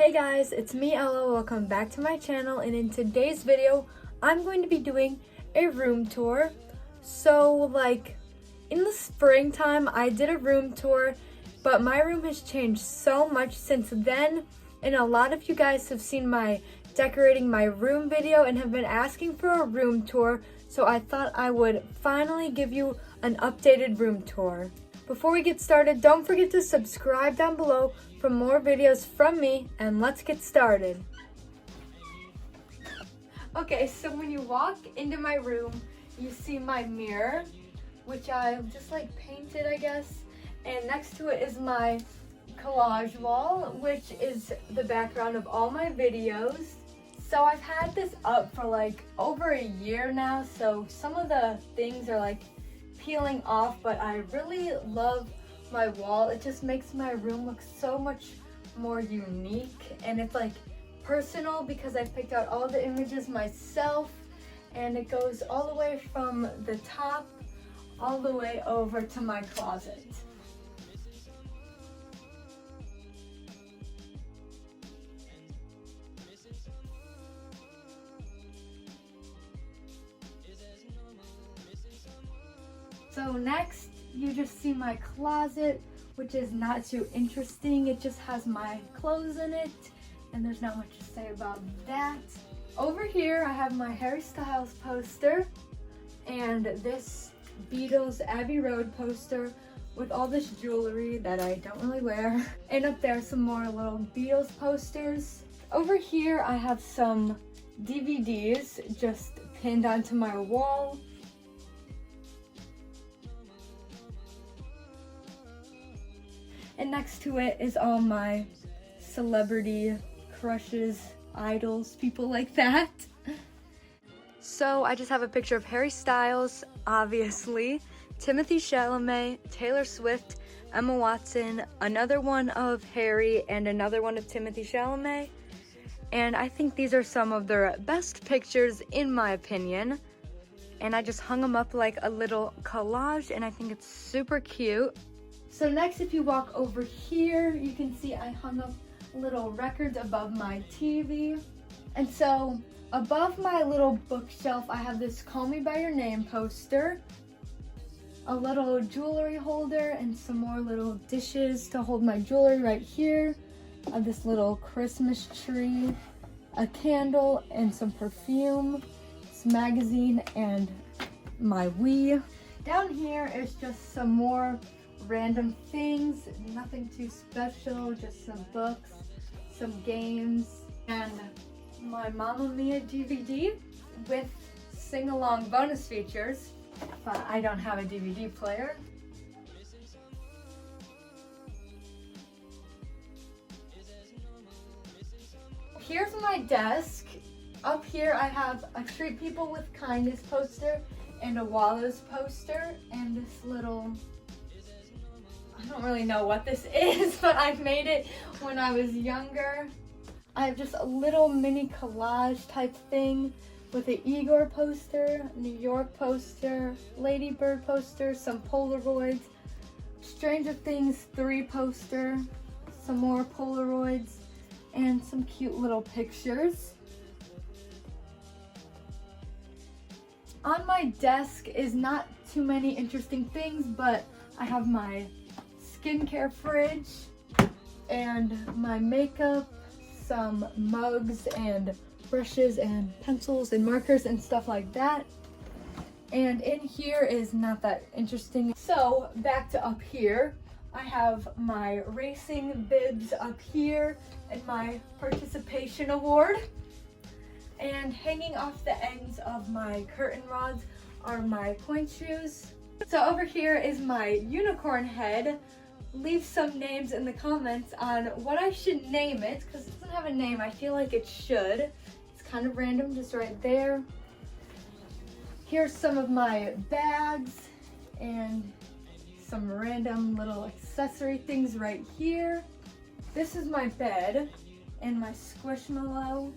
Hey guys, it's me Ella. Welcome back to my channel, and in today's video I'm going to be doing a room tour. So in the springtime I did a room tour, but my room has changed so much since then, and a lot of you guys have seen my decorating my room video and have been asking for a room tour, so I thought I would finally give you an updated room tour. Before we get started, don't forget to subscribe down below for more videos from me, and let's get started. Okay, so when you walk into my room, you see my mirror, which I just painted, I guess, and next to it is my collage wall, which is the background of all my videos. So I've had this up for over a year now, so some of the things are peeling off, but I really love my wall. It just makes my room look so much more unique, and it's personal because I picked out all the images myself, and it goes all the way from the top all the way over to my closet. So next, you just see my closet, which is not too interesting. It just has my clothes in it, and there's not much to say about that. Over here, I have my Harry Styles poster, and this Beatles Abbey Road poster with all this jewelry that I don't really wear. And up there, some more little Beatles posters. Over here, I have some DVDs just pinned onto my wall. And next to it is all my celebrity crushes, idols, people like that. So I just have a picture of Harry Styles, obviously, Timothée Chalamet, Taylor Swift, Emma Watson, another one of Harry, and another one of Timothée Chalamet. And I think these are some of their best pictures in my opinion. And I just hung them up like a little collage, and I think it's super cute. So next, if you walk over here, you can see I hung up little records above my TV. And so above my little bookshelf, I have this Call Me By Your Name poster, a little jewelry holder, and some more little dishes to hold my jewelry right here. I have this little Christmas tree, a candle, and some perfume, this magazine, and my Wii. Down here is just some more random things, nothing too special, just some books, some games, and my Mamma Mia DVD with sing-along bonus features, but I don't have a DVD player. Here's my desk. Up here I have a Treat People with Kindness poster and a Wallows poster, and this little, I don't really know what this is, but I made it when I was younger. I have just a little mini collage type thing with an Igor poster, New York poster, Lady Bird poster, some Polaroids, Stranger Things 3 poster, some more Polaroids, and some cute little pictures. On my desk is not too many interesting things, but I have my skincare fridge and my makeup, some mugs and brushes and pencils and markers and stuff like that. And in here is not that interesting. So back to up here, I have my racing bibs up here and my participation award. And hanging off the ends of my curtain rods are my point shoes. So over here is my unicorn head. Leave some names in the comments on what I should name it, because it doesn't have a name. I feel like it should. It's kind of random, just right there. Here's some of my bags and some random little accessory things right here. This is my bed and my squishmallow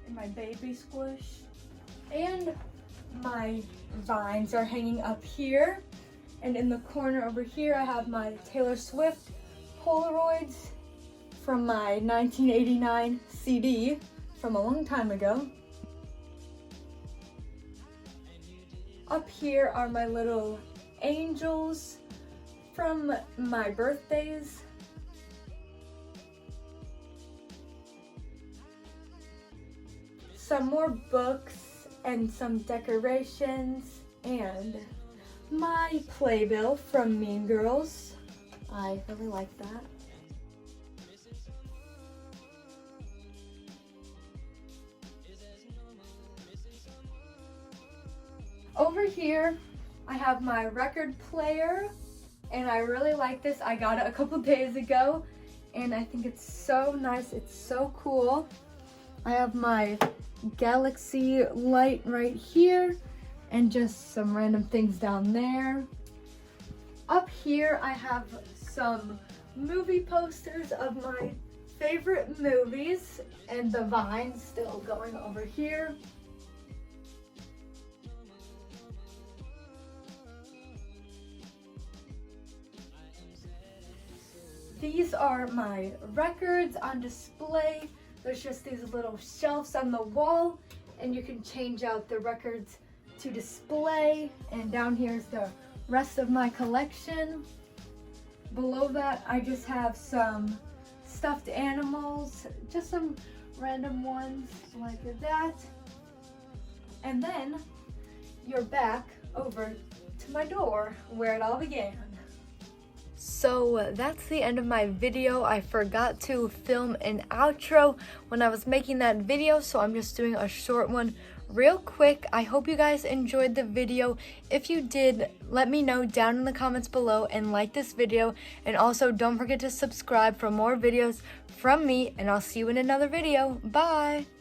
and my baby squish. And my vines are hanging up here. And in the corner over here, I have my Taylor Swift Polaroids from my 1989 CD from a long time ago. Up here are my little angels from my birthdays. Some more books and some decorations and my playbill from Mean Girls. I really like that. Over here, I have my record player, and I really like this. I got it a couple days ago, and I think it's so nice. It's so cool. I have my galaxy light right here, and just some random things down there. Up here, I have some movie posters of my favorite movies, and the vine still going over here. These are my records on display. There's just these little shelves on the wall, and you can change out the records to display. And down here's the rest of my collection. Below that, I just have some stuffed animals, just some random ones like that. And then you're back over to my door where it all began. So that's the end of my video. I forgot to film an outro when I was making that video, so I'm just doing a short one real quick. I hope you guys enjoyed the video. If you did, let me know down in the comments below and like this video. And also don't forget to subscribe for more videos from me, and I'll see you in another video. Bye!